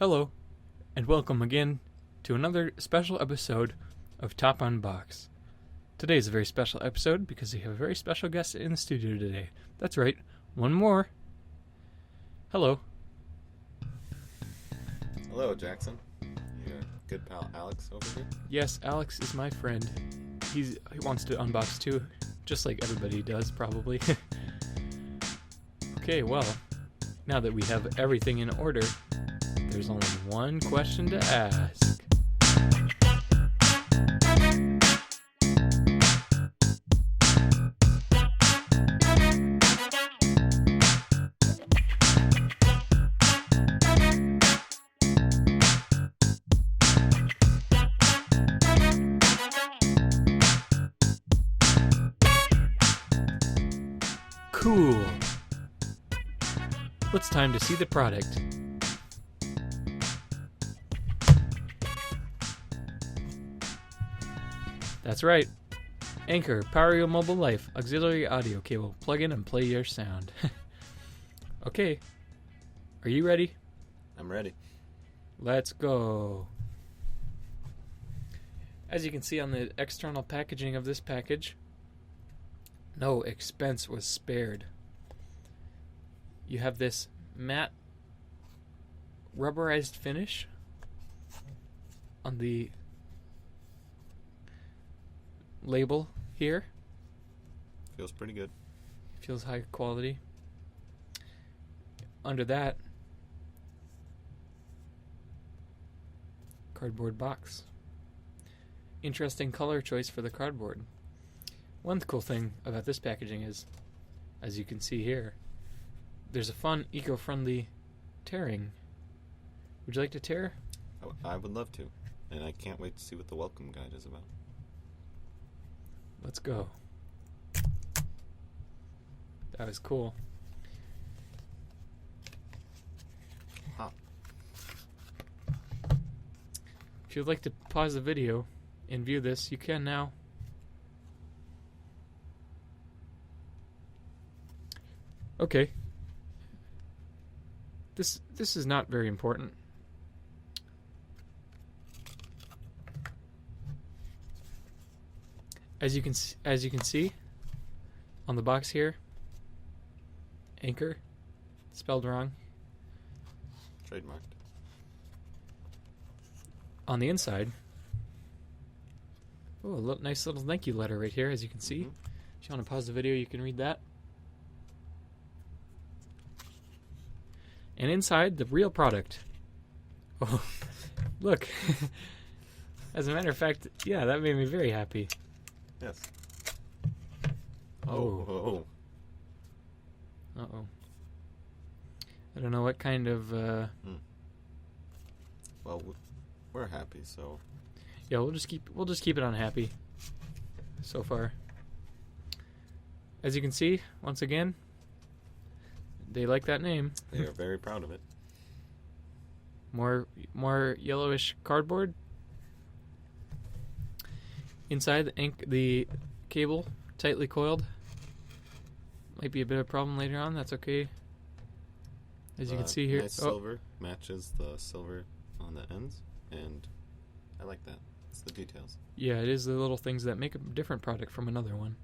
Hello, and welcome again to another special episode of Top Unbox. Today is a very special episode because we have a very special guest in the studio today. That's right, one more. Hello. Hello, Jackson. Your good pal Alex over here? Yes, Alex is my friend. He wants to unbox too, just like everybody does, probably. Okay, well, now that we have everything in order, there's only one question to ask. Cool. It's time to see the product. That's right. Anker, power your mobile life. Auxiliary audio cable. Plug in and play your sound. Okay. Are you ready? I'm ready. Let's go. As you can see on the external packaging of this package, no expense was spared. You have this matte rubberized finish on the label here. Feels pretty good. Feels high quality. Under that, cardboard box. Interesting color choice for the cardboard. One cool thing about this packaging is, as you can see here, there's a fun, eco-friendly tearing. Would you like to tear? I would love to, and I can't wait to see what the welcome guide is about. Let's go. That was cool. Huh. If you'd like to pause the video and view this, you can now. Okay. This is not very important. As you can see on the box here, Anker, spelled wrong. Trademarked. On the inside, oh, nice little thank you letter right here, as you can see. If you want to pause the video, you can read that. And inside, the real product. Oh, look. As a matter of fact, yeah, that made me very happy. Yes. Oh. Uh-oh. I don't know what kind of... Well, we're happy, so... Yeah, we'll just keep it on happy so far. As you can see, once again, they like that name. They are very proud of it. More yellowish cardboard. Inside the cable, tightly coiled. Might be a bit of a problem later on. That's okay. As you can see here, nice silver matches the silver on the ends, and I like that. It's the details. Yeah, it is the little things that make a different product from another one.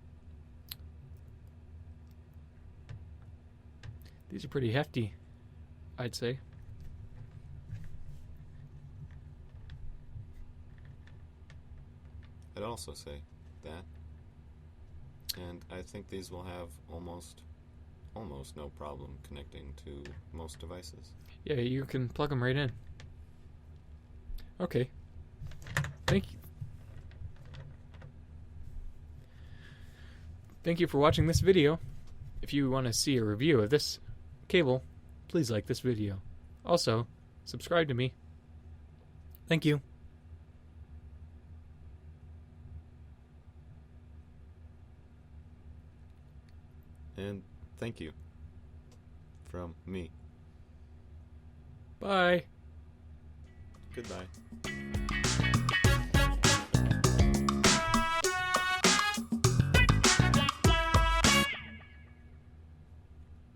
These are pretty hefty, I'd say. I'd also say that. And I think these will have almost no problem connecting to most devices. Yeah, you can plug them right in. Okay. Thank you. Thank you for watching this video. If you want to see a review of this cable, please like this video. Also, subscribe to me. Thank you. And thank you from me. Bye. Goodbye.